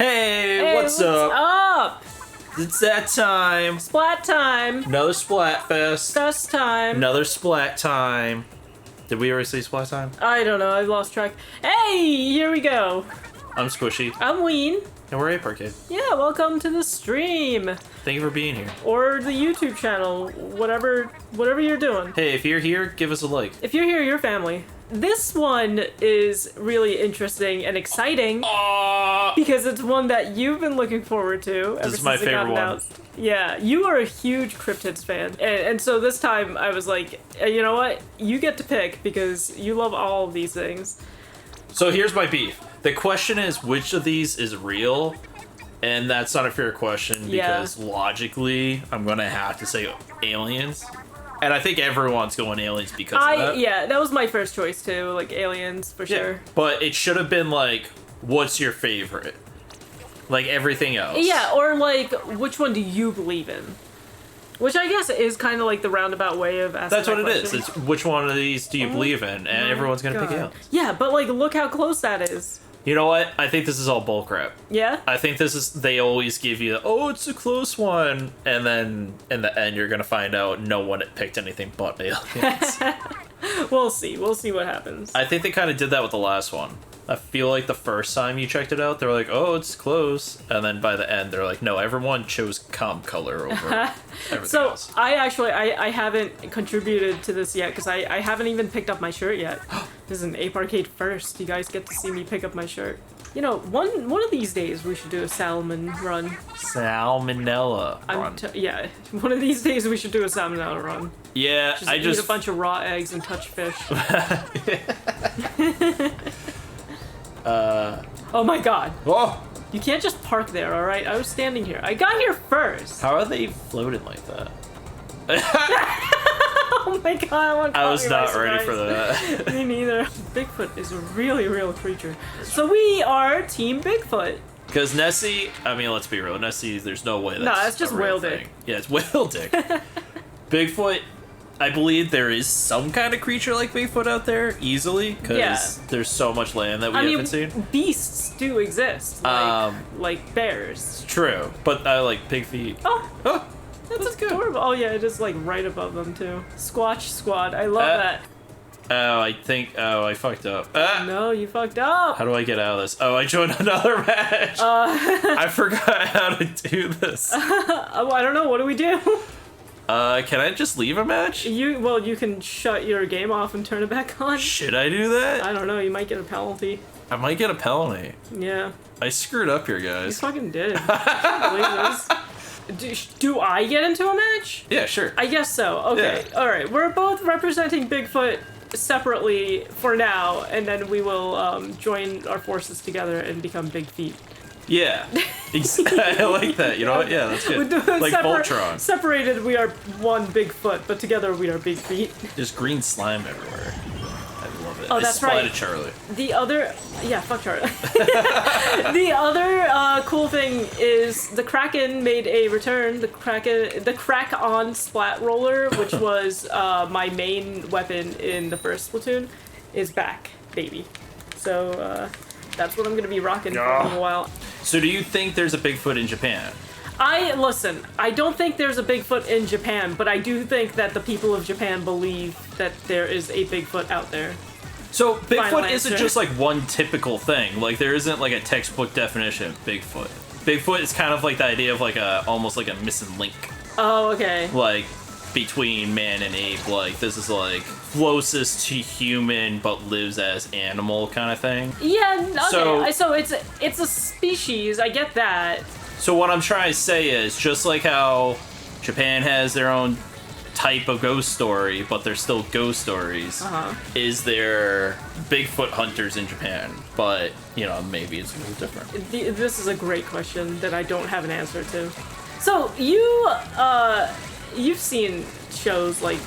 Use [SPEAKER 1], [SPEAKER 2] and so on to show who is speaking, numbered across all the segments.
[SPEAKER 1] Hey, what's up? It's that time.
[SPEAKER 2] Splat time.
[SPEAKER 1] Another Splatfest.
[SPEAKER 2] Fest time.
[SPEAKER 1] Another Splat time. Did we already say Splat time?
[SPEAKER 2] I don't know. I lost track. Hey, here we go.
[SPEAKER 1] I'm Squishy.
[SPEAKER 2] I'm Ween.
[SPEAKER 1] And we're Ape Arcade.
[SPEAKER 2] Yeah, welcome to the stream.
[SPEAKER 1] Thank you for being here.
[SPEAKER 2] Or the YouTube channel. Whatever you're doing.
[SPEAKER 1] Hey, if you're here, give us a like.
[SPEAKER 2] If you're here, you're family. This one is really interesting and exciting because it's one that you've been looking forward to ever
[SPEAKER 1] This is my
[SPEAKER 2] since it got
[SPEAKER 1] favorite one.
[SPEAKER 2] announced. Yeah, you are a huge cryptids fan. And so this time I was like, you know what? You get to pick because you love all of these things.
[SPEAKER 1] So here's my beef. The question is, which of these is real? And that's not a fair question because logically, I'm going to have to say aliens. And I think everyone's going aliens because of that.
[SPEAKER 2] Yeah, that was my first choice too, like aliens for sure.
[SPEAKER 1] But it should have been like, what's your favorite? Like everything else.
[SPEAKER 2] Yeah, or like, which one do you believe in? Which I guess is kind of like the roundabout way of asking
[SPEAKER 1] That's what
[SPEAKER 2] that
[SPEAKER 1] it is.
[SPEAKER 2] question.
[SPEAKER 1] It's which one of these do you believe in? And everyone's going to pick aliens.
[SPEAKER 2] Yeah, but like, look how close that is.
[SPEAKER 1] You know what? I think this is all bullcrap.
[SPEAKER 2] Yeah?
[SPEAKER 1] I think this is, they always give you, oh, it's a close one. And then in the end, you're going to find out no one picked anything but aliens.
[SPEAKER 2] We'll see. We'll see what happens.
[SPEAKER 1] I think they kind of did that with the last one. I feel like the first time you checked it out, they were like, oh, it's close. And then by the end, they're like, no, everyone chose calm color over everything
[SPEAKER 2] So
[SPEAKER 1] else.
[SPEAKER 2] I haven't contributed to this yet because I haven't even picked up my shirt yet. This is an Ape Arcade first. You guys get to see me pick up my shirt. You know, one of these days we should do a salmon run.
[SPEAKER 1] Salmonella run.
[SPEAKER 2] Yeah, one of these days we should do a salmonella run.
[SPEAKER 1] Yeah,
[SPEAKER 2] Just eat a bunch of raw eggs and touch fish. Oh my god.
[SPEAKER 1] Oh!
[SPEAKER 2] You can't just park there, alright? I was standing here. I got here first!
[SPEAKER 1] How are they floating like that?
[SPEAKER 2] Oh my god,
[SPEAKER 1] I was not ready for that.
[SPEAKER 2] Me neither. Bigfoot is a really real creature. So we are Team Bigfoot.
[SPEAKER 1] Because Nessie, I mean, let's be real, Nessie, there's no way that's
[SPEAKER 2] just
[SPEAKER 1] a real
[SPEAKER 2] whale
[SPEAKER 1] thing.
[SPEAKER 2] dick.
[SPEAKER 1] Yeah, it's whale dick. Bigfoot, I believe there is some kind of creature like Bigfoot out there, easily, because there's so much land that we haven't seen.
[SPEAKER 2] Beasts do exist, like bears.
[SPEAKER 1] True, but I like pig feet.
[SPEAKER 2] Oh, that's adorable. Oh yeah, it is like right above them too. Squatch Squad, I love that.
[SPEAKER 1] Oh, I fucked up.
[SPEAKER 2] No, you fucked up.
[SPEAKER 1] How do I get out of this? Oh, I joined another match. I forgot how to do this.
[SPEAKER 2] Oh, I don't know, what do we do?
[SPEAKER 1] Can I just leave a match?
[SPEAKER 2] You can shut your game off and turn it back on.
[SPEAKER 1] Should I do that?
[SPEAKER 2] I don't know, you might get a penalty.
[SPEAKER 1] I might get a penalty.
[SPEAKER 2] Yeah.
[SPEAKER 1] I screwed up here,
[SPEAKER 2] You
[SPEAKER 1] guys.
[SPEAKER 2] fucking did. Do I get into a match?
[SPEAKER 1] Yeah, sure.
[SPEAKER 2] I guess so. Okay.
[SPEAKER 1] Yeah.
[SPEAKER 2] Alright, we're both representing Bigfoot separately for now, and then we will join our forces together and become Big Feet.
[SPEAKER 1] Yeah. I like that. You know what? Yeah, that's good. Like Voltron.
[SPEAKER 2] Separated, we are one Bigfoot, but together we are Big Feet.
[SPEAKER 1] There's green slime everywhere. I love it.
[SPEAKER 2] Oh, that's right.
[SPEAKER 1] I to Charlie.
[SPEAKER 2] The other... Yeah, fuck Charlie. The other cool thing is the Kraken made a return. The Crack-On Splat Roller, which was my main weapon in the first Splatoon, is back, baby. So, that's what I'm going to be rocking for a little while.
[SPEAKER 1] So do you think there's a Bigfoot in Japan?
[SPEAKER 2] Listen, I don't think there's a Bigfoot in Japan, but I do think that the people of Japan believe that there is a Bigfoot out there.
[SPEAKER 1] So Bigfoot
[SPEAKER 2] Final
[SPEAKER 1] isn't
[SPEAKER 2] answer.
[SPEAKER 1] just like one typical thing. Like there isn't like a textbook definition of Bigfoot. Bigfoot is kind of like the idea of like almost like a missing link.
[SPEAKER 2] Oh, okay.
[SPEAKER 1] Like between man and ape. Like this is like closest to human but lives as animal kind of thing.
[SPEAKER 2] Yeah, okay.
[SPEAKER 1] So
[SPEAKER 2] it's a species, I get that.
[SPEAKER 1] So what I'm trying to say is, just like how Japan has their own type of ghost story, but they're still ghost stories, is there Bigfoot hunters in Japan? But, you know, maybe it's a little different.
[SPEAKER 2] This is a great question that I don't have an answer to. So, you've seen shows like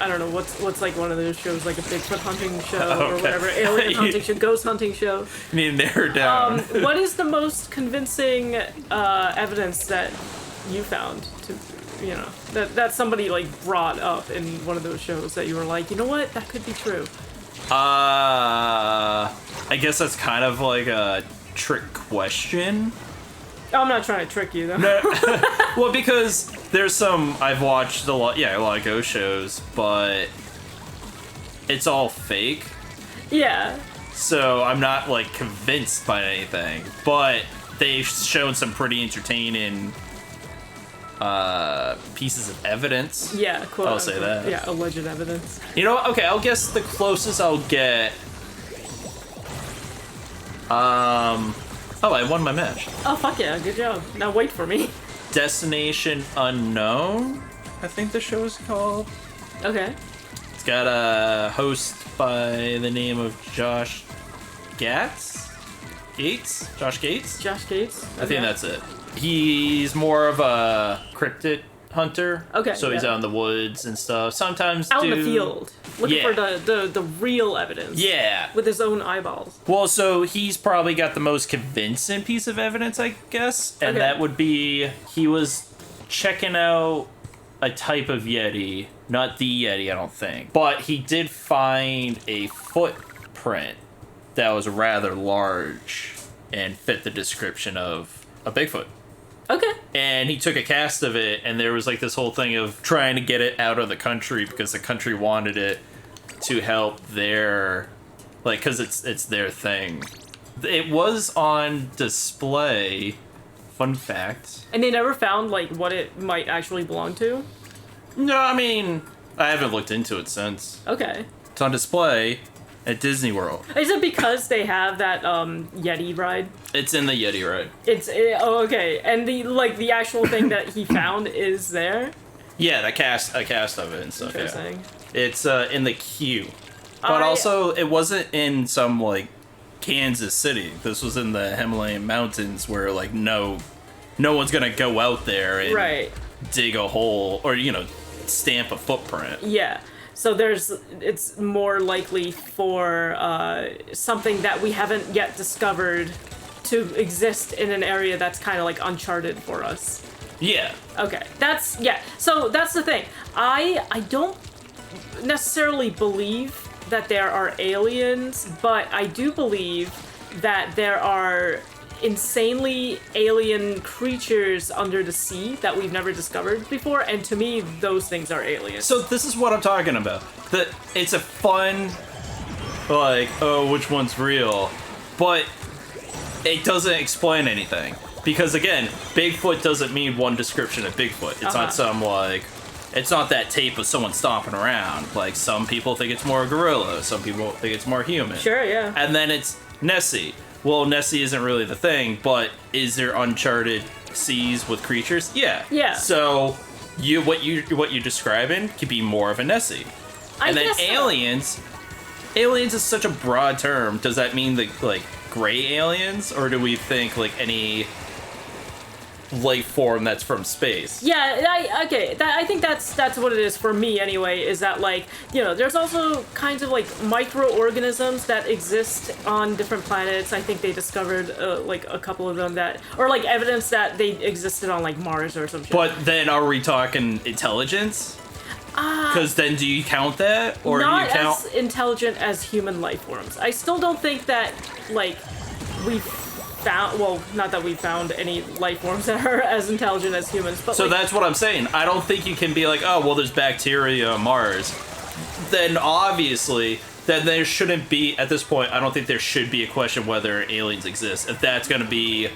[SPEAKER 2] I don't know, what's like one of those shows, like a Bigfoot hunting show or whatever, alien hunting show, ghost hunting show.
[SPEAKER 1] You need to narrow it down.
[SPEAKER 2] What is the most convincing evidence that you found to, you know, that somebody like brought up in one of those shows that you were like, you know what, that could be true?
[SPEAKER 1] I guess that's kind of like a trick question.
[SPEAKER 2] I'm not trying to trick you, though.
[SPEAKER 1] No, well, because there's some I've watched a lot of ghost shows, but it's all fake.
[SPEAKER 2] Yeah.
[SPEAKER 1] So I'm not like convinced by anything, but they've shown some pretty entertaining pieces of evidence.
[SPEAKER 2] Yeah, quote
[SPEAKER 1] I'll say that.
[SPEAKER 2] Yeah, alleged evidence.
[SPEAKER 1] You know what? Okay, I'll guess the closest I'll get. Oh, I won my match.
[SPEAKER 2] Oh, fuck yeah, good job. Now wait for me.
[SPEAKER 1] Destination Unknown, I think the show is called.
[SPEAKER 2] Okay.
[SPEAKER 1] It's got a host by the name of Josh Gates? Josh Gates?
[SPEAKER 2] Josh Gates?
[SPEAKER 1] I think that's it. He's more of a cryptid hunter.
[SPEAKER 2] Okay.
[SPEAKER 1] So he's out in the woods and stuff. Sometimes
[SPEAKER 2] out in the field. Looking for the real evidence.
[SPEAKER 1] Yeah.
[SPEAKER 2] With his own eyeballs.
[SPEAKER 1] Well, so he's probably got the most convincing piece of evidence, I guess. And that would be he was checking out a type of Yeti. Not the Yeti, I don't think. But he did find a footprint that was rather large and fit the description of a Bigfoot.
[SPEAKER 2] Okay.
[SPEAKER 1] And he took a cast of it, and there was like this whole thing of trying to get it out of the country because the country wanted it to help their, like, because it's their thing. It was on display. Fun fact.
[SPEAKER 2] And they never found like what it might actually belong to?
[SPEAKER 1] No, I mean, I haven't looked into it since.
[SPEAKER 2] Okay.
[SPEAKER 1] It's on display at Disney World.
[SPEAKER 2] Is it because they have that Yeti ride?
[SPEAKER 1] It's in the Yeti ride.
[SPEAKER 2] Oh, okay. And the actual thing that he found is there?
[SPEAKER 1] Yeah, a cast of it and stuff.
[SPEAKER 2] Interesting.
[SPEAKER 1] Yeah. It's in the queue. But also, it wasn't in some, like, Kansas City. This was in the Himalayan mountains where, like, no one's gonna go out there and dig a hole or, stamp a footprint.
[SPEAKER 2] Yeah. So it's more likely for something that we haven't yet discovered to exist in an area that's kind of like uncharted for us.
[SPEAKER 1] Yeah.
[SPEAKER 2] Okay. So that's the thing. I don't necessarily believe that there are aliens, but I do believe that there are insanely alien creatures under the sea that we've never discovered before, and to me, those things are aliens.
[SPEAKER 1] So this is what I'm talking about. It's a fun, like, oh, which one's real? But it doesn't explain anything. Because, again, Bigfoot doesn't mean one description of Bigfoot. It's not some, like... It's not that tape of someone stomping around. Like, some people think it's more gorilla. Some people think it's more human.
[SPEAKER 2] Sure, yeah.
[SPEAKER 1] And then it's Nessie. Well, Nessie isn't really the thing, but is there uncharted seas with creatures? Yeah.
[SPEAKER 2] Yeah.
[SPEAKER 1] So, what you're describing could be more of a Nessie. And then aliens... Aliens is such a broad term. Does that mean, like, gray aliens? Or do we think, like, any... life form that's from space?
[SPEAKER 2] Yeah, I think that's what it is for me anyway, is that, like, there's also kinds of like microorganisms that exist on different planets. I think they discovered like a couple of them or like evidence that they existed on like Mars or some shit.
[SPEAKER 1] But then are we talking intelligence? Because then do you count that? Or
[SPEAKER 2] not
[SPEAKER 1] do you count
[SPEAKER 2] as intelligent as human life forms. I still don't think that like we've found, well, not that we found any life forms that are as intelligent as humans, but
[SPEAKER 1] so
[SPEAKER 2] like,
[SPEAKER 1] that's what I'm saying. I don't think you can be like, oh, well, there's bacteria on Mars. Then obviously, then there shouldn't be, at this point, I don't think there should be a question whether aliens exist. If that's going to be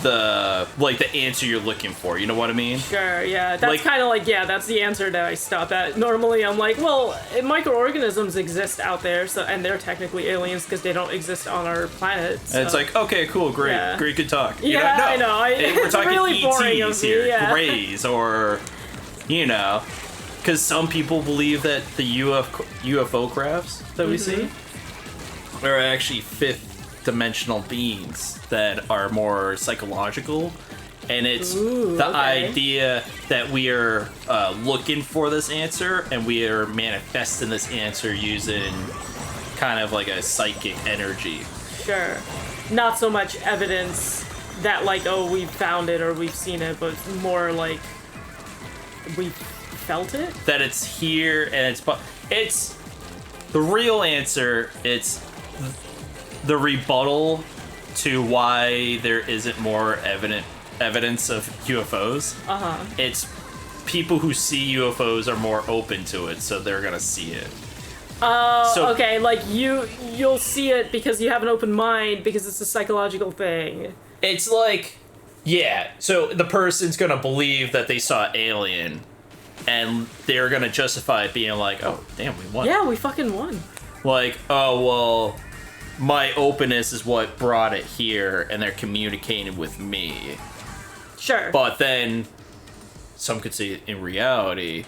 [SPEAKER 1] the answer you're looking for, you know what I mean?
[SPEAKER 2] Sure, yeah. That's kind of like, yeah, that's the answer that I stop at. Normally, I'm like, well, microorganisms exist out there, so and they're technically aliens because they don't exist on our planet. So.
[SPEAKER 1] And it's like, okay, cool, great, great, good talk.
[SPEAKER 2] Yeah, I know.
[SPEAKER 1] We're talking
[SPEAKER 2] really boring
[SPEAKER 1] ETs
[SPEAKER 2] of me,
[SPEAKER 1] here, Greys, or, because some people believe that the UFO crafts that we see are actually fifth-dimensional beings that are more psychological, and it's idea that we are looking for this answer, and we are manifesting this answer using kind of like a psychic energy.
[SPEAKER 2] Sure. Not so much evidence that, like, oh, we've found it or we've seen it, but more like we felt it? That
[SPEAKER 1] it's here, and it's the real answer. It's the rebuttal to why there isn't more evidence of UFOs. It's people who see UFOs are more open to it, so they're gonna see it.
[SPEAKER 2] Okay, like you'll see it because you have an open mind because it's a psychological thing.
[SPEAKER 1] It's like, yeah, so the person's gonna believe that they saw alien, and they're gonna justify it being like, oh, damn, we won.
[SPEAKER 2] Yeah, we fucking won.
[SPEAKER 1] Like, oh, well, my openness is what brought it here, and they're communicating with me.
[SPEAKER 2] Sure.
[SPEAKER 1] But then, some could say in reality,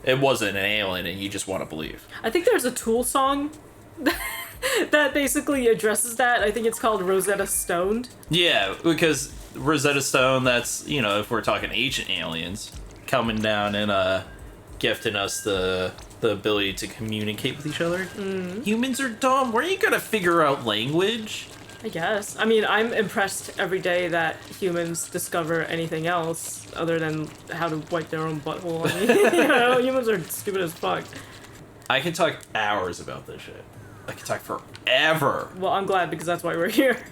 [SPEAKER 1] it wasn't an alien, and you just want to believe.
[SPEAKER 2] I think there's a Tool song that basically addresses that. I think it's called Rosetta Stoned.
[SPEAKER 1] Yeah, because Rosetta Stone, that's, you know, if we're talking ancient aliens, coming down and gifting us the ability to communicate with each other. Humans are dumb. Where are you going to figure out language?
[SPEAKER 2] I guess. I mean, I'm impressed every day that humans discover anything else other than how to wipe their own butthole. I mean, you know, humans are stupid as fuck.
[SPEAKER 1] I can talk hours about this shit. I can talk forever.
[SPEAKER 2] Well, I'm glad because that's why we're here.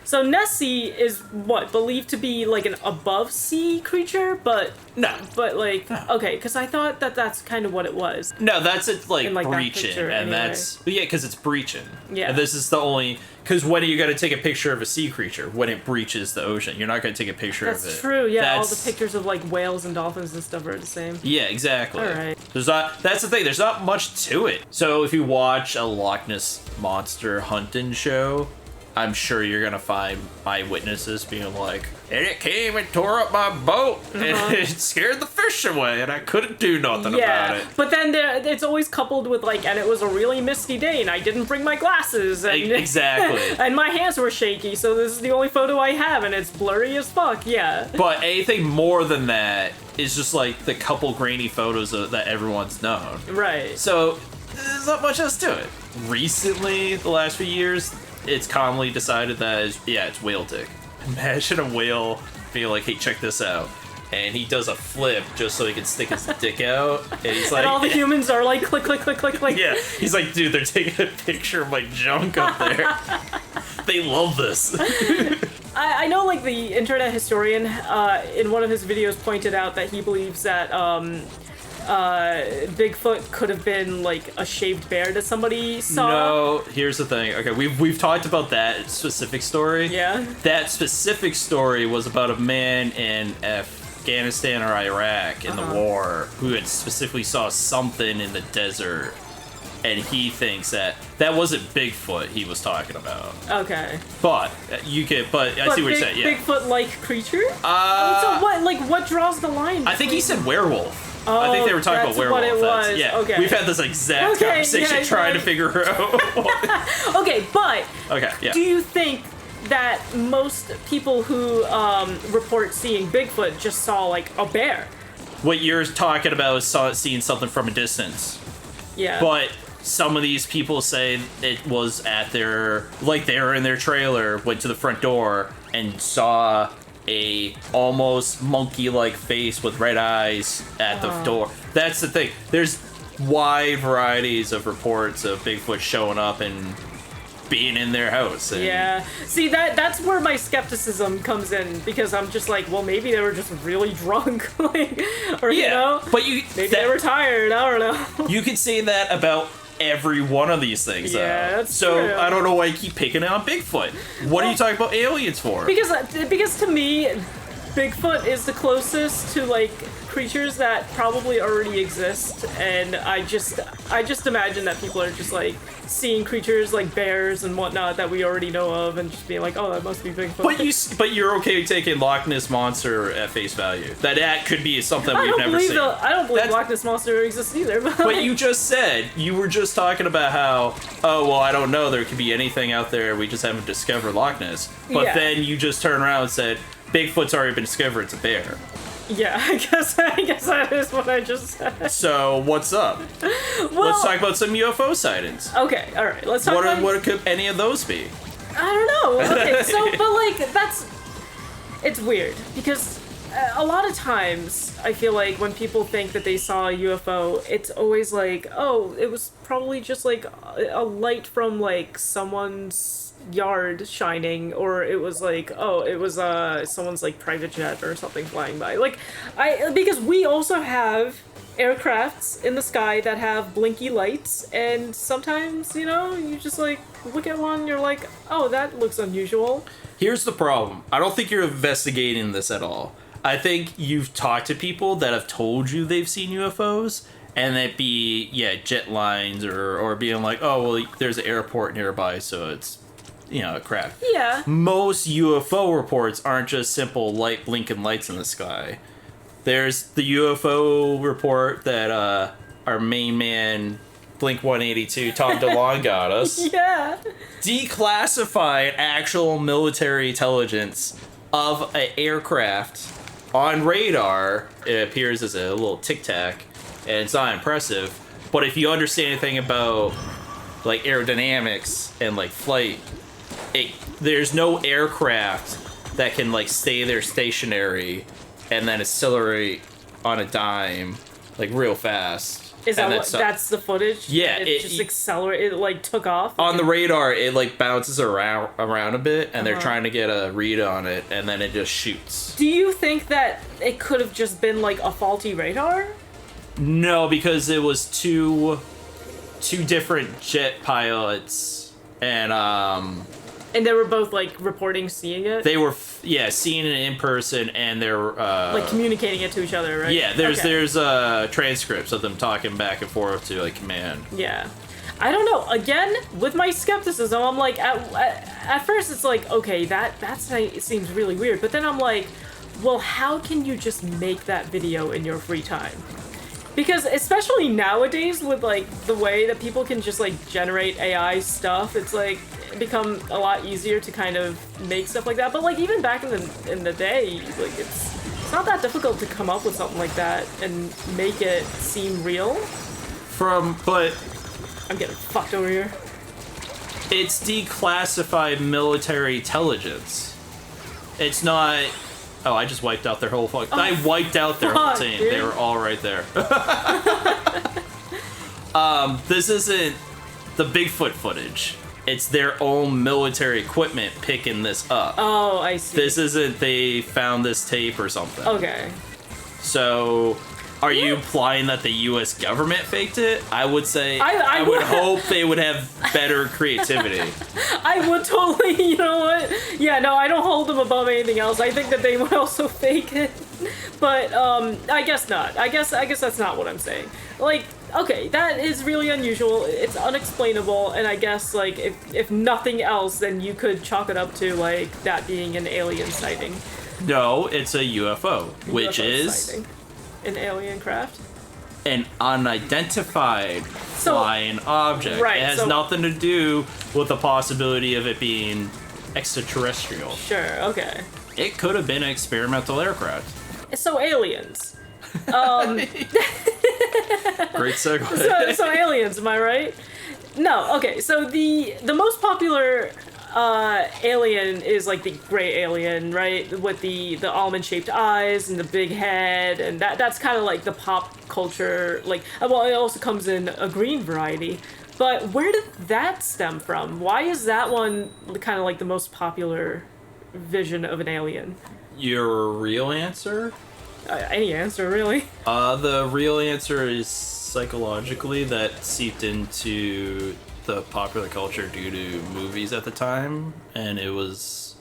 [SPEAKER 2] So Nessie is what, believed to be like an above sea creature, but like okay, because I thought that that's kind of what it was.
[SPEAKER 1] No, that's it, like breaching,
[SPEAKER 2] picture,
[SPEAKER 1] and
[SPEAKER 2] anyway.
[SPEAKER 1] that's because it's breaching.
[SPEAKER 2] Yeah,
[SPEAKER 1] and this is the only because when are you going to take a picture of a sea creature when it breaches the ocean? You're not going to take a picture of it.
[SPEAKER 2] That's true. Yeah, all the pictures of like whales and dolphins and stuff are the same.
[SPEAKER 1] Yeah, exactly.
[SPEAKER 2] All right.
[SPEAKER 1] That's the thing. There's not much to it. So if you watch a Loch Ness monster hunting show, I'm sure you're gonna find eyewitnesses being like, and it came and tore up my boat, and it scared the fish away, and I couldn't do nothing about it.
[SPEAKER 2] But then it's always coupled with like, and it was a really misty day, and I didn't bring my glasses, and
[SPEAKER 1] exactly,
[SPEAKER 2] and my hands were shaky, so this is the only photo I have, and it's blurry as fuck. Yeah.
[SPEAKER 1] But anything more than that is just like the couple grainy photos that everyone's known.
[SPEAKER 2] Right.
[SPEAKER 1] So there's not much else to it. Recently, the last few years, it's commonly decided that it's whale dick. Imagine a whale being like, hey, check this out. And he does a flip just so he can stick his dick out. And he's like,
[SPEAKER 2] and all the humans are like, click, click, click, click, click.
[SPEAKER 1] Yeah, he's like, dude, they're taking a picture of my junk up there. They love this.
[SPEAKER 2] I know, like, the internet historian in one of his videos pointed out that he believes that Bigfoot could have been like a shaved bear that somebody saw.
[SPEAKER 1] No, here's the thing. Okay, we've talked about that specific story.
[SPEAKER 2] Yeah.
[SPEAKER 1] That specific story was about a man in Afghanistan or Iraq in the war who had specifically saw something in the desert, and he thinks that wasn't Bigfoot he was talking about.
[SPEAKER 2] Okay.
[SPEAKER 1] But I see what you're saying. Yeah.
[SPEAKER 2] Bigfoot-like creature. So what? Like, what draws the line?
[SPEAKER 1] I think he said werewolf.
[SPEAKER 2] Oh,
[SPEAKER 1] I think they were talking about werewolf.
[SPEAKER 2] What it was.
[SPEAKER 1] Yeah,
[SPEAKER 2] okay.
[SPEAKER 1] We've had this exact conversation trying to figure out.
[SPEAKER 2] Okay, but
[SPEAKER 1] yeah.
[SPEAKER 2] Do you think that most people who report seeing Bigfoot just saw like a bear?
[SPEAKER 1] What you're talking about is seeing something from a distance.
[SPEAKER 2] Yeah.
[SPEAKER 1] But some of these people say it was at they were in their trailer, went to the front door, and saw a almost monkey-like face with red eyes at the door. That's the thing. There's wide varieties of reports of Bigfoot showing up and being in their house. And
[SPEAKER 2] yeah. See, that's where my skepticism comes in, because I'm just like, well, maybe they were just really drunk, like, or you know,
[SPEAKER 1] but
[SPEAKER 2] maybe they were tired. I don't know.
[SPEAKER 1] You could say that about every one of these things, though.
[SPEAKER 2] That's
[SPEAKER 1] so
[SPEAKER 2] true.
[SPEAKER 1] I don't know why you keep picking on Bigfoot. What are you talking about aliens for?
[SPEAKER 2] Because to me, Bigfoot is the closest to like creatures that probably already exist, and I just imagine that people are just like seeing creatures like bears and whatnot that we already know of, and just being like, oh, that must be Bigfoot.
[SPEAKER 1] But you're okay taking Loch Ness monster at face value. That could be something we've never seen.
[SPEAKER 2] I don't believe Loch Ness monster exists either.
[SPEAKER 1] But you just said, you were just talking about how, oh, well, I don't know, there could be anything out there, we just haven't discovered Loch Ness. But then you just turned around and said, Bigfoot's already been discovered, it's a bear.
[SPEAKER 2] Yeah, I guess that is what I just said.
[SPEAKER 1] So, what's up?
[SPEAKER 2] Well,
[SPEAKER 1] let's talk about some UFO sightings.
[SPEAKER 2] Okay, alright, let's talk about...
[SPEAKER 1] What could any of those be?
[SPEAKER 2] I don't know. Okay, so, but like, it's weird, because a lot of times, I feel like when people think that they saw a UFO, it's always like, oh, it was probably just like a light from like someone's yard shining, or it was like, oh, it was someone's like private jet or something flying by. Like, because we also have aircrafts in the sky that have blinky lights, and sometimes, you know, you just like look at one, you're like, oh, that looks unusual.
[SPEAKER 1] Here's the problem. I don't think you're investigating this at all. I think you've talked to people that have told you they've seen UFOs, and that be, jet lines or being like, oh, well, there's an airport nearby, so it's, you know, crap.
[SPEAKER 2] Yeah.
[SPEAKER 1] Most UFO reports aren't just simple light blinking lights in the sky. There's the UFO report that our main man, Blink 182, Tom DeLonge got us.
[SPEAKER 2] Yeah.
[SPEAKER 1] Declassified actual military intelligence of an aircraft on radar. It appears as a little tic-tac, and it's not impressive. But if you understand anything about like aerodynamics and like flight, there's no aircraft that can like stay there stationary and then accelerate on a dime like real fast.
[SPEAKER 2] Is that what, that's the footage?
[SPEAKER 1] Yeah,
[SPEAKER 2] it just accelerated. It like took off
[SPEAKER 1] on the radar. It like bounces around a bit, and they're trying to get a read on it, and then it just shoots.
[SPEAKER 2] Do you think that it could have just been like a faulty radar?
[SPEAKER 1] No, because it was two different jet pilots, and
[SPEAKER 2] they were both like reporting seeing it.
[SPEAKER 1] They were seeing it in person, and they're
[SPEAKER 2] like communicating it to each other, right?
[SPEAKER 1] Yeah, there's transcripts of them talking back and forth to like command.
[SPEAKER 2] Yeah, I don't know. Again, with my skepticism, I'm like at first it's like, okay, that seems really weird, but then I'm like, well, how can you just make that video in your free time? Because especially nowadays with like the way that people can just like generate AI stuff, it's like become a lot easier to kind of make stuff like that. But like even back in the day, like it's not that difficult to come up with something like that and make it seem real.
[SPEAKER 1] But
[SPEAKER 2] I'm getting fucked over here.
[SPEAKER 1] It's declassified military intelligence. It's not. Oh, I just wiped out their whole I wiped out their whole team. Dude. They were all right there. This isn't the Bigfoot footage. It's their own military equipment picking this up.
[SPEAKER 2] Oh, I see.
[SPEAKER 1] This isn't they found this tape or something.
[SPEAKER 2] Okay.
[SPEAKER 1] So, are you implying that the U.S. government faked it? I would say I would hope they would have better creativity.
[SPEAKER 2] I would totally, you know what? Yeah, no, I don't hold them above anything else. I think that they would also fake it. But I guess not. I guess that's not what I'm saying. Like, okay, that is really unusual. It's unexplainable, and I guess like if nothing else, then you could chalk it up to like that being an alien sighting.
[SPEAKER 1] No, it's a UFO, which is
[SPEAKER 2] sighting. An alien craft?
[SPEAKER 1] An unidentified flying object.
[SPEAKER 2] Right,
[SPEAKER 1] it has nothing to do with the possibility of it being extraterrestrial.
[SPEAKER 2] Sure, okay.
[SPEAKER 1] It could have been an experimental aircraft.
[SPEAKER 2] So aliens.
[SPEAKER 1] Great segue.
[SPEAKER 2] So aliens, am I right? No, okay, so the most popular alien is like the gray alien, right? With the almond-shaped eyes and the big head, and that's kind of like the pop culture, like, well, it also comes in a green variety. But where did that stem from? Why is that one kind of like the most popular vision of an alien?
[SPEAKER 1] Your real answer?
[SPEAKER 2] Any answer, really.
[SPEAKER 1] The real answer is psychologically that seeped into the popular culture due to movies at the time, and there was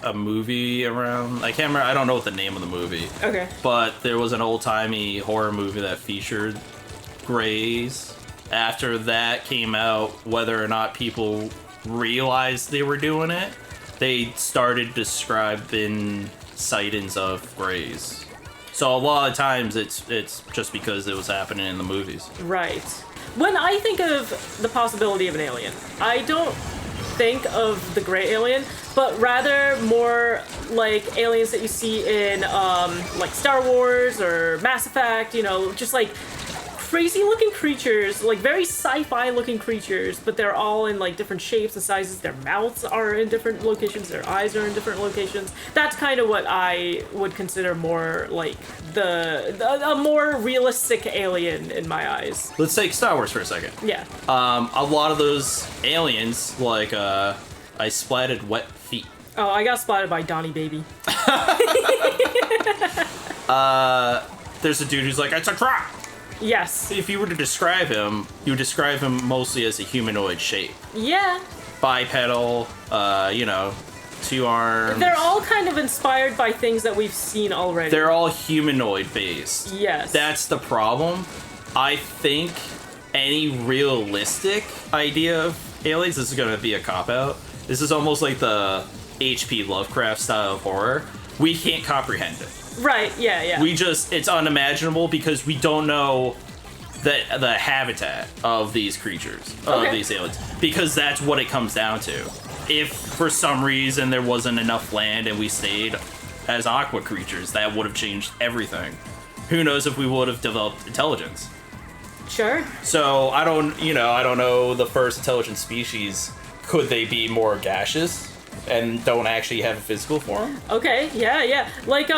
[SPEAKER 1] a movie around, I can't remember, I don't know what the name of the movie.
[SPEAKER 2] Okay.
[SPEAKER 1] But there was an old-timey horror movie that featured grays. After that came out, whether or not people realized they were doing it, they started describing sightings of grays. So a lot of times it's just because it was happening in the movies.
[SPEAKER 2] Right. When I think of the possibility of an alien, I don't think of the gray alien, but rather more like aliens that you see in like Star Wars or Mass Effect, you know, just like crazy looking creatures, like very sci-fi looking creatures, but they're all in like different shapes and sizes. Their mouths are in different locations, their eyes are in different locations. That's kind of what I would consider more like a more realistic alien in my eyes.
[SPEAKER 1] Let's take Star Wars for a second.
[SPEAKER 2] Yeah.
[SPEAKER 1] A lot of those aliens, like, I splatted wet feet.
[SPEAKER 2] Oh, I got spotted by Donnie Baby.
[SPEAKER 1] There's a dude who's like, it's a crop!
[SPEAKER 2] Yes.
[SPEAKER 1] If you were to describe him, you would describe him mostly as a humanoid shape.
[SPEAKER 2] Yeah.
[SPEAKER 1] Bipedal, 2 arms.
[SPEAKER 2] They're all kind of inspired by things that we've seen already.
[SPEAKER 1] They're all humanoid based.
[SPEAKER 2] Yes.
[SPEAKER 1] That's the problem. I think any realistic idea of aliens, this is going to be a cop-out. This is almost like the H.P. Lovecraft style of horror. We can't comprehend it.
[SPEAKER 2] Right, yeah.
[SPEAKER 1] It's unimaginable because we don't know the habitat of these creatures, of these aliens, because that's what it comes down to. If for some reason there wasn't enough land and we stayed as aqua creatures, that would have changed everything. Who knows if we would have developed intelligence?
[SPEAKER 2] Sure.
[SPEAKER 1] So I don't know the first intelligent species. Could they be more gaseous and don't actually have a physical form?
[SPEAKER 2] Okay, yeah. Like,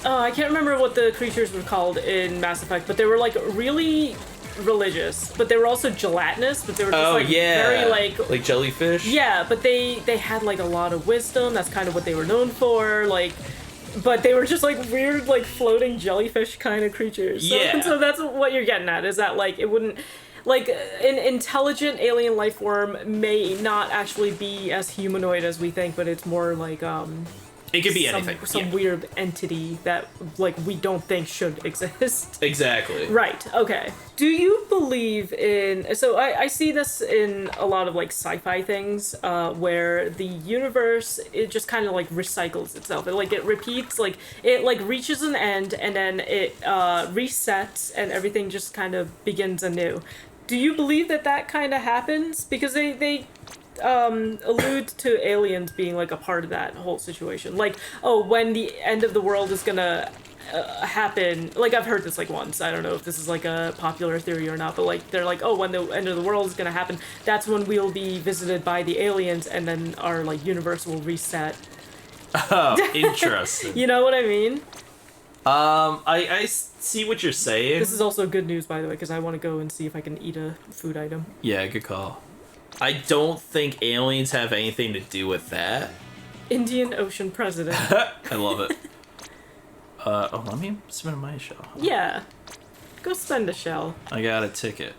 [SPEAKER 2] I can't remember what the creatures were called in Mass Effect, but they were, like, really religious, but they were also gelatinous, but they were just, very,
[SPEAKER 1] like jellyfish?
[SPEAKER 2] Yeah, but they had, like, a lot of wisdom. That's kind of what they were known for, like... But they were just, like, weird, like, floating jellyfish kind of creatures. So that's what you're getting at, is that, like, it wouldn't... Like, an intelligent alien life form may not actually be as humanoid as we think, but it's more like,
[SPEAKER 1] it could be anything.
[SPEAKER 2] Some weird entity that, like, we don't think should exist.
[SPEAKER 1] Exactly.
[SPEAKER 2] Right, okay. Do you believe in... So I see this in a lot of, like, sci-fi things, where the universe, it just kind of, like, recycles itself. It repeats, like, it, like, reaches an end, and then it resets, and everything just kind of begins anew. Do you believe that kind of happens? Because they allude to aliens being, like, a part of that whole situation. Like, oh, when the end of the world is gonna happen... Like, I've heard this, like, once. I don't know if this is, like, a popular theory or not, but, like, they're like, oh, when the end of the world is gonna happen, that's when we'll be visited by the aliens, and then our, like, universe will reset.
[SPEAKER 1] Oh, interesting.
[SPEAKER 2] You know what I mean?
[SPEAKER 1] I see what you're saying.
[SPEAKER 2] This is also good news, by the way, because I want to go and see if I can eat a food item.
[SPEAKER 1] Yeah, good call. I don't think aliens have anything to do with that.
[SPEAKER 2] Indian Ocean president.
[SPEAKER 1] I love it. Let me spin my shell.
[SPEAKER 2] Yeah. Go spend a shell.
[SPEAKER 1] I got a ticket.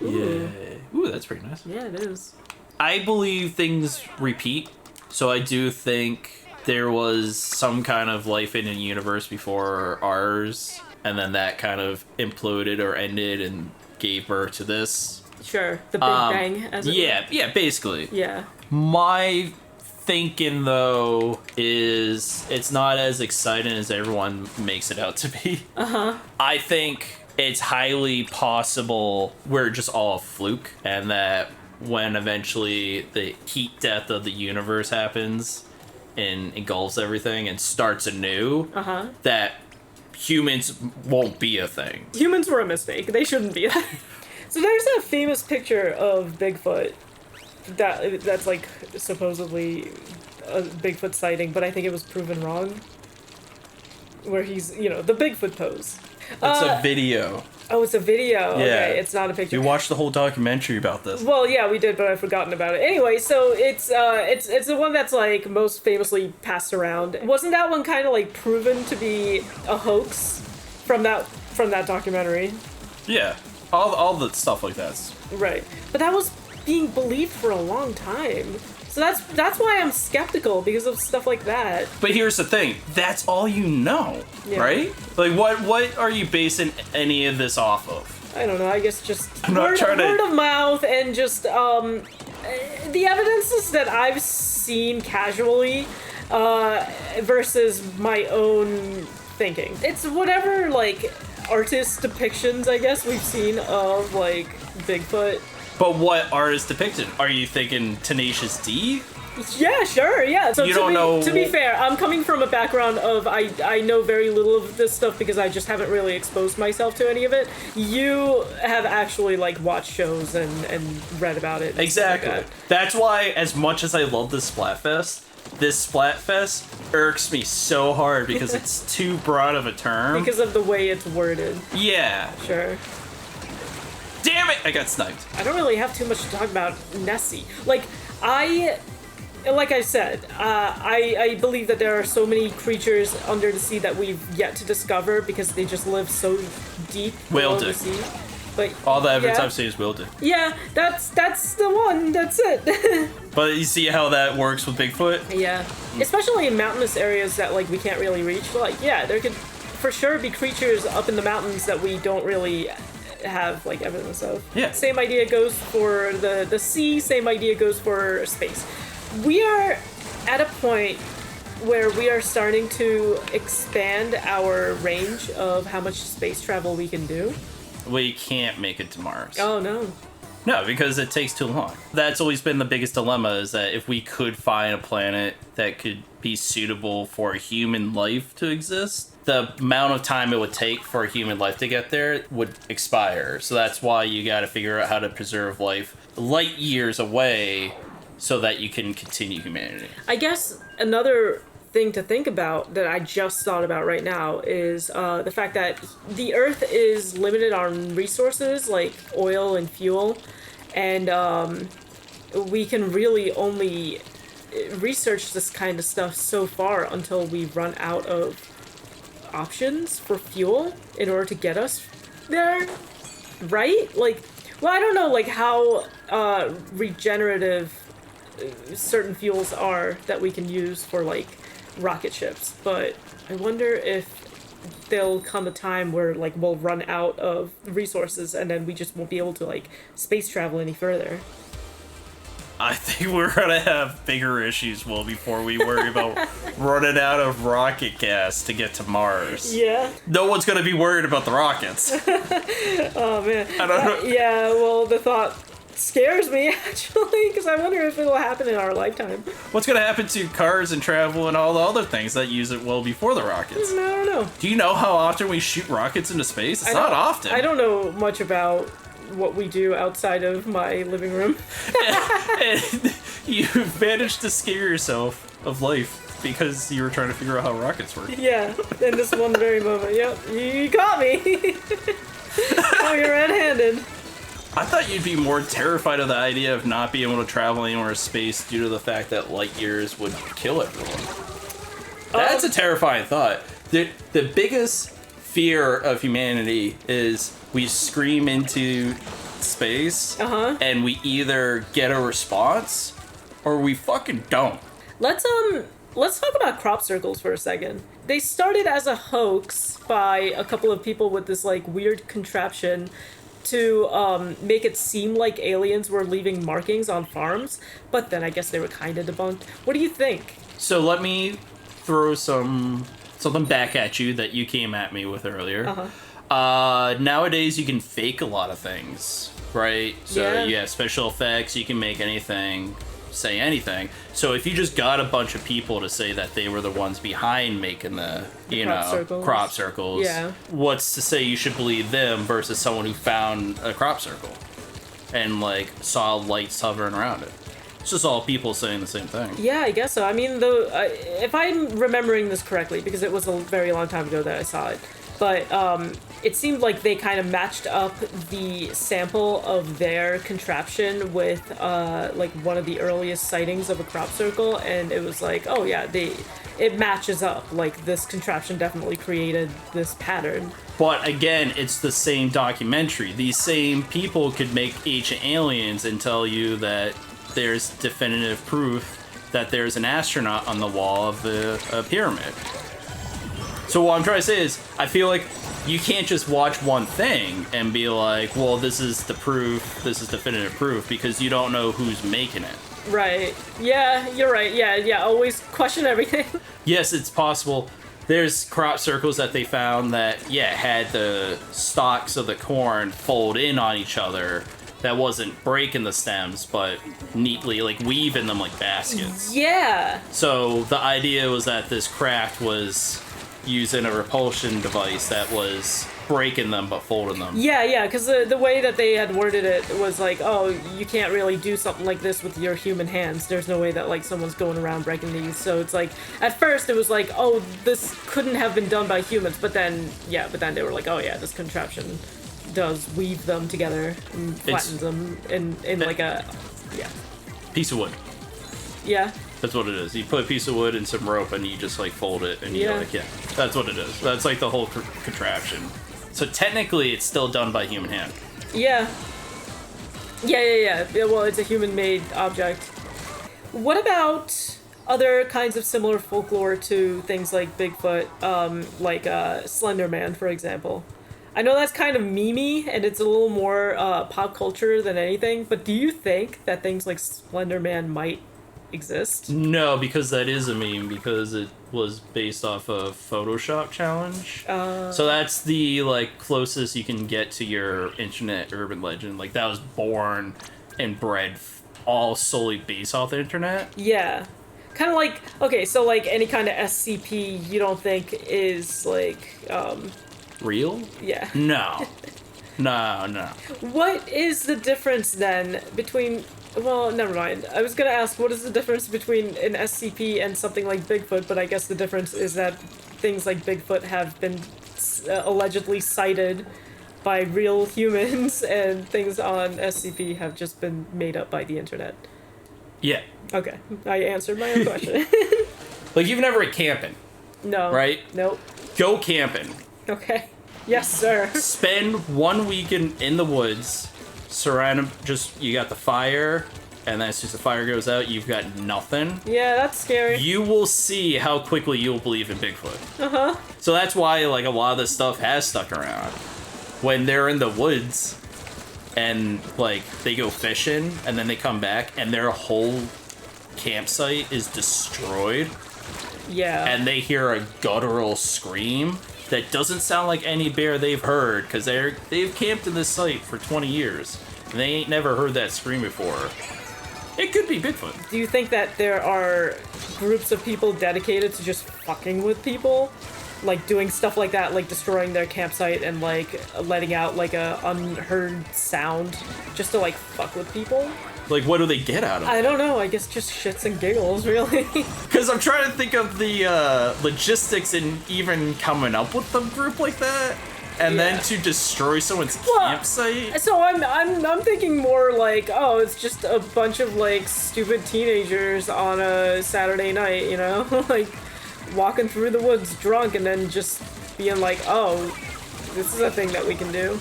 [SPEAKER 2] Ooh.
[SPEAKER 1] Yay. Ooh, that's pretty nice.
[SPEAKER 2] Yeah, it is.
[SPEAKER 1] I believe things repeat, so I do think there was some kind of life in a universe before ours, and then that kind of imploded or ended and gave birth to this.
[SPEAKER 2] Sure, the Big Bang, as it were.
[SPEAKER 1] Yeah, basically.
[SPEAKER 2] Yeah.
[SPEAKER 1] My thinking, though, is it's not as exciting as everyone makes it out to be.
[SPEAKER 2] Uh-huh.
[SPEAKER 1] I think it's highly possible we're just all a fluke, and that when eventually the heat death of the universe happens and engulfs everything and starts anew, that humans won't be a thing.
[SPEAKER 2] Humans were a mistake. They shouldn't be. So there's that famous picture of Bigfoot that's like supposedly a Bigfoot sighting, but I think it was proven wrong. Where he's, the Bigfoot pose.
[SPEAKER 1] It's a video.
[SPEAKER 2] Oh, it's a video.
[SPEAKER 1] Yeah.
[SPEAKER 2] Okay, it's not a picture.
[SPEAKER 1] We watched the whole documentary about this.
[SPEAKER 2] Well, yeah, we did, but I've forgotten about it. Anyway, so it's the one that's like most famously passed around. Wasn't that one kind of like proven to be a hoax from that documentary?
[SPEAKER 1] Yeah, all the stuff like that.
[SPEAKER 2] Right, but that was being believed for a long time. So that's why I'm skeptical, because of stuff like that.
[SPEAKER 1] But here's the thing, that's all you know, right? Like, what are you basing any of this off of?
[SPEAKER 2] I don't know, I guess just
[SPEAKER 1] word
[SPEAKER 2] of mouth, and just, the evidences that I've seen casually, versus my own thinking. It's whatever, like, artist depictions, I guess, we've seen of, like, Bigfoot.
[SPEAKER 1] But what artist depicted? Are you thinking Tenacious D?
[SPEAKER 2] Yeah, sure, yeah. So
[SPEAKER 1] You don't know...
[SPEAKER 2] To be fair, I'm coming from a background of I know very little of this stuff because I just haven't really exposed myself to any of it. You have actually, like, watched shows and read about it.
[SPEAKER 1] Exactly.
[SPEAKER 2] Like
[SPEAKER 1] That's why, as much as I love this Splatfest irks me so hard because it's too broad of a term.
[SPEAKER 2] because of the way it's worded.
[SPEAKER 1] Yeah.
[SPEAKER 2] Sure.
[SPEAKER 1] Damn it! I got sniped.
[SPEAKER 2] I don't really have too much to talk about Nessie. Like I said, I believe that there are so many creatures under the sea that we've yet to discover because they just live so deep below the sea. But
[SPEAKER 1] all the evidence I've seen is Wilder.
[SPEAKER 2] Yeah, that's the one. That's it.
[SPEAKER 1] But you see how that works with Bigfoot?
[SPEAKER 2] Yeah, especially in mountainous areas that like we can't really reach. Like, yeah, there could for sure be creatures up in the mountains that we don't really have like evidence of.
[SPEAKER 1] Yeah.
[SPEAKER 2] Same idea goes for the sea. Same idea goes for space. We are at a point where we are starting to expand our range of how much space travel we can do.
[SPEAKER 1] We can't make it to Mars.
[SPEAKER 2] Oh, no.
[SPEAKER 1] No, because it takes too long. That's always been the biggest dilemma, is that if we could find a planet that could be suitable for human life to exist, the amount of time it would take for a human life to get there would expire. So that's why you got to figure out how to preserve life light years away so that you can continue humanity.
[SPEAKER 2] I guess another thing to think about that I just thought about right now is the fact that the Earth is limited on resources like oil and fuel, and we can really only research this kind of stuff so far until we run out of options for fuel in order to get us there, right? Like, well, I don't know, like, how regenerative certain fuels are that we can use for, like, rocket ships, but I wonder if there'll come a time where, like, we'll run out of resources and then we just won't be able to, like, space travel any further.
[SPEAKER 1] I think we're gonna have bigger issues, before we worry about running out of rocket gas to get to Mars.
[SPEAKER 2] Yeah.
[SPEAKER 1] No one's gonna be worried about the rockets.
[SPEAKER 2] Oh, man.
[SPEAKER 1] I don't know.
[SPEAKER 2] Yeah, well, the thought scares me, actually, because I wonder if it'll happen in our lifetime.
[SPEAKER 1] What's gonna happen to cars and travel and all the other things that use it well before the rockets?
[SPEAKER 2] I don't know.
[SPEAKER 1] Do you know how often we shoot rockets into space? It's not often.
[SPEAKER 2] I don't know much about what we do outside of my living room.
[SPEAKER 1] And you've managed to scare yourself of life because you were trying to figure out how rockets work.
[SPEAKER 2] Yeah, in this one very moment. Yep, you caught me. Oh, you're red-handed.
[SPEAKER 1] I thought you'd be more terrified of the idea of not being able to travel anywhere in space due to the fact that light years would kill everyone. That's a terrifying thought. The biggest fear of humanity is we scream into space and we either get a response or we fucking don't.
[SPEAKER 2] Let's talk about crop circles for a second. They started as a hoax by a couple of people with this like weird contraption to make it seem like aliens were leaving markings on farms, but then I guess they were kind of debunked. What do you think?
[SPEAKER 1] So let me throw something back at you that you came at me with earlier. Nowadays you can fake a lot of things, right? So you have special effects, you can make anything, say anything. So if you just got a bunch of people to say that they were the ones behind making the crop circles, what's to say you should believe them versus someone who found a crop circle and like saw lights hovering around it? It's just all people saying the same thing.
[SPEAKER 2] Yeah, I guess so. I mean, if I'm remembering this correctly, because it was a very long time ago that I saw it, but it seemed like they kind of matched up the sample of their contraption with like one of the earliest sightings of a crop circle, and it was like, oh yeah, it matches up. Like, this contraption definitely created this pattern.
[SPEAKER 1] But again, it's the same documentary. These same people could make Ancient Aliens and tell you that there's definitive proof that there's an astronaut on the wall of the pyramid. So what I'm trying to say is, I feel like you can't just watch one thing and be like, well, this is the proof, this is definitive proof, because you don't know who's making it.
[SPEAKER 2] Right. Yeah, you're right. Yeah, always question everything.
[SPEAKER 1] Yes, it's possible. There's crop circles that they found that, had the stalks of the corn fold in on each other, that wasn't breaking the stems, but neatly like weaving them like baskets.
[SPEAKER 2] Yeah.
[SPEAKER 1] So the idea was that this craft was using a repulsion device that was breaking them but folding them.
[SPEAKER 2] Yeah, because the way that they had worded it was like, oh, you can't really do something like this with your human hands. There's no way that like someone's going around breaking these. So it's like, at first it was like, oh, this couldn't have been done by humans. But then they were like, oh yeah, this contraption does weave them together and flattens them in like a,
[SPEAKER 1] piece of wood.
[SPEAKER 2] Yeah.
[SPEAKER 1] That's what it is. You put a piece of wood and some rope and you just like fold it and you're like, that's what it is. That's like the whole contraption. So technically, it's still done by human hand.
[SPEAKER 2] Yeah. Well, it's a human-made object. What about other kinds of similar folklore to things like Bigfoot, like Slender Man, for example? I know that's kind of memey, and it's a little more pop culture than anything, but do you think that things like Slender Man might exist?
[SPEAKER 1] No, because that is a meme, because it was based off a Photoshop challenge. So that's the like closest you can get to your internet urban legend. Like that was born and bred all solely based off the internet.
[SPEAKER 2] Yeah. Kind of like, okay, so like any kind of SCP you don't think is like,
[SPEAKER 1] real?
[SPEAKER 2] Yeah.
[SPEAKER 1] No. No.
[SPEAKER 2] What is the difference then between... Well, never mind. I was gonna ask, what is the difference between an SCP and something like Bigfoot, but I guess the difference is that things like Bigfoot have been allegedly sighted by real humans, and things on SCP have just been made up by the internet.
[SPEAKER 1] Yeah.
[SPEAKER 2] Okay, I answered my own question.
[SPEAKER 1] Like, you've never went camping.
[SPEAKER 2] No.
[SPEAKER 1] Right?
[SPEAKER 2] Nope.
[SPEAKER 1] Go camping.
[SPEAKER 2] Okay. Yes, sir.
[SPEAKER 1] Spend 1 weekend in the woods. Surround them, you got the fire, and then as soon as the fire goes out, you've got nothing.
[SPEAKER 2] Yeah, that's scary.
[SPEAKER 1] You will see how quickly you'll believe in Bigfoot.
[SPEAKER 2] Uh-huh.
[SPEAKER 1] So that's why, like, a lot of this stuff has stuck around. When they're in the woods, and, like, they go fishing, and then they come back, and their whole campsite is destroyed.
[SPEAKER 2] Yeah.
[SPEAKER 1] And they hear a guttural scream that doesn't sound like any bear they've heard, because they've camped in this site for 20 years. And they ain't never heard that scream before. It could be Bigfoot.
[SPEAKER 2] Do you think that there are groups of people dedicated to just fucking with people? Like doing stuff like that, like destroying their campsite and like letting out like a unheard sound just to like fuck with people?
[SPEAKER 1] Like, what do they get out of it?
[SPEAKER 2] I don't know. I guess just shits and giggles, really.
[SPEAKER 1] Because I'm trying to think of the logistics in even coming up with a group like that, and then to destroy someone's campsite.
[SPEAKER 2] So I'm thinking more like, oh, it's just a bunch of like stupid teenagers on a Saturday night, you know, like walking through the woods drunk, and then just being like, oh, this is a thing that we can do.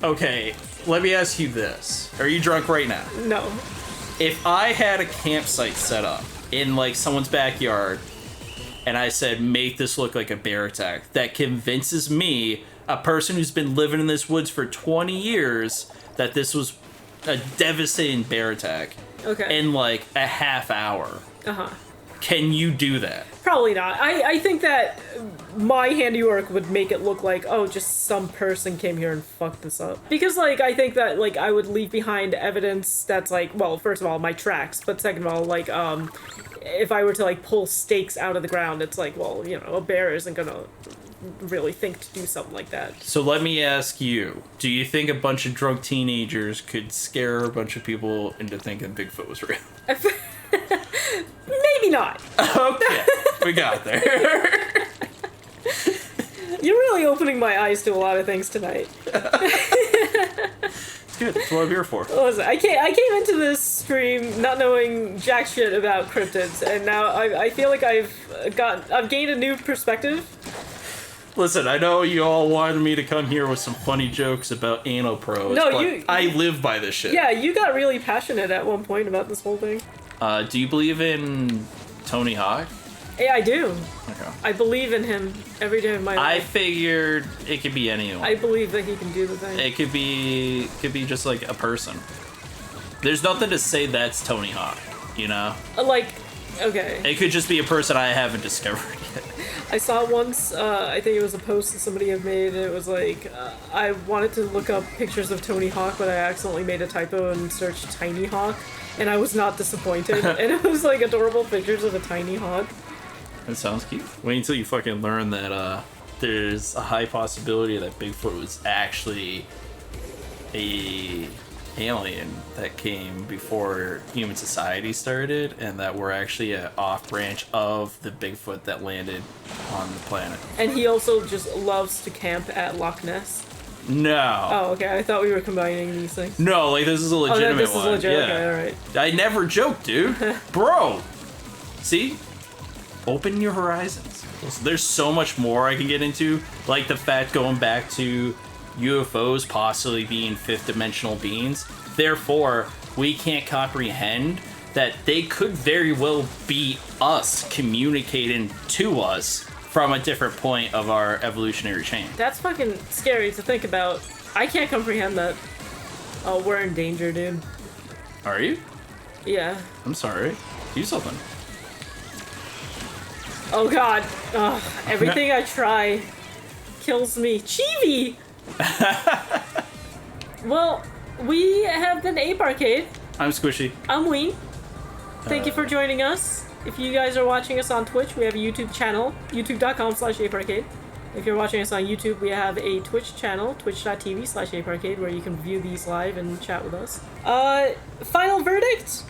[SPEAKER 1] Okay. Let me ask you this. Are you drunk right now?
[SPEAKER 2] No.
[SPEAKER 1] If I had a campsite set up in, like, someone's backyard, and I said, make this look like a bear attack, that convinces me, a person who's been living in this woods for 20 years, that this was a devastating bear attack.
[SPEAKER 2] Okay.
[SPEAKER 1] In, like, a half hour.
[SPEAKER 2] Uh-huh.
[SPEAKER 1] Can you do that?
[SPEAKER 2] Probably not. I think that my handiwork would make it look like, oh, just some person came here and fucked this up. Because, like, I think that, like, I would leave behind evidence that's, like, well, first of all, my tracks, but second of all, like, if I were to, like, pull stakes out of the ground, it's like, well, you know, a bear isn't gonna really think to do something like that.
[SPEAKER 1] So let me ask you, do you think a bunch of drunk teenagers could scare a bunch of people into thinking Bigfoot was real?
[SPEAKER 2] Maybe not.
[SPEAKER 1] Okay, we got there.
[SPEAKER 2] You're really opening my eyes to a lot of things tonight.
[SPEAKER 1] It's good. That's what I'm here for.
[SPEAKER 2] Listen, I came into this stream not knowing jack shit about cryptids, and now I feel like I've gained a new perspective.
[SPEAKER 1] Listen, I know you all wanted me to come here with some funny jokes about anal pros, but I live by this shit.
[SPEAKER 2] Yeah, you got really passionate at one point about this whole thing.
[SPEAKER 1] Do you believe in Tony Hawk?
[SPEAKER 2] Yeah, I do.
[SPEAKER 1] Okay.
[SPEAKER 2] I believe in him every day of my life.
[SPEAKER 1] I figured it could be anyone.
[SPEAKER 2] I believe that he can do the thing.
[SPEAKER 1] It could be just like a person. There's nothing to say that's Tony Hawk, you know?
[SPEAKER 2] Like, okay.
[SPEAKER 1] It could just be a person I haven't discovered yet.
[SPEAKER 2] I saw once, I think it was a post that somebody had made, and it was like, I wanted to look up pictures of Tony Hawk, but I accidentally made a typo and searched Tiny Hawk, and I was not disappointed. And it was like adorable pictures of a tiny hawk.
[SPEAKER 1] That sounds cute. Wait until you fucking learn that there's a high possibility that Bigfoot was actually a alien that came before human society started, and that we're actually an off branch of the Bigfoot that landed on the planet.
[SPEAKER 2] And he also just loves to camp at Loch Ness.
[SPEAKER 1] No.
[SPEAKER 2] Oh, okay. I thought we were combining these things.
[SPEAKER 1] No, like this is a legitimate
[SPEAKER 2] this
[SPEAKER 1] one.
[SPEAKER 2] is legit.
[SPEAKER 1] Yeah.
[SPEAKER 2] Okay, alright.
[SPEAKER 1] I never joke, dude. Bro. See? Open your horizons. There's so much more I can get into. Like the fact going back to UFOs possibly being fifth dimensional beings. Therefore, we can't comprehend that they could very well be us communicating to us from a different point of our evolutionary chain.
[SPEAKER 2] That's fucking scary to think about. I can't comprehend that. Oh, we're in danger, dude.
[SPEAKER 1] Are you?
[SPEAKER 2] Yeah.
[SPEAKER 1] I'm sorry. Do something.
[SPEAKER 2] Oh god. Ugh, everything I try kills me. Chibi! Well, we have been Ape Arcade.
[SPEAKER 1] I'm Squishy.
[SPEAKER 2] I'm Ween. Thank you for joining us. If you guys are watching us on Twitch, we have a YouTube channel, youtube.com/apearcade. If you're watching us on YouTube, we have a Twitch channel, twitch.tv/apearcade, where you can view these live and chat with us. Final verdict?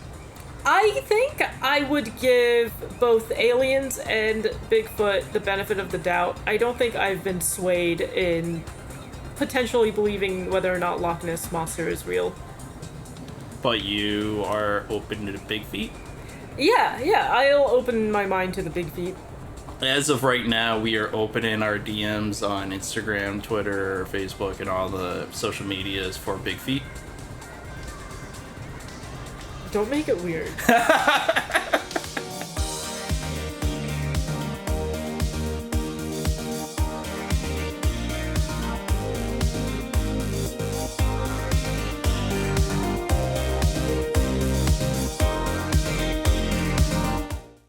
[SPEAKER 2] I think I would give both aliens and Bigfoot the benefit of the doubt. I don't think I've been swayed in potentially believing whether or not Loch Ness Monster is real.
[SPEAKER 1] But you are open to the big feet?
[SPEAKER 2] Yeah, I'll open my mind to the big feet.
[SPEAKER 1] As of right now, we are opening our DMs on Instagram, Twitter, Facebook, and all the social medias for big feet.
[SPEAKER 2] Don't make it weird.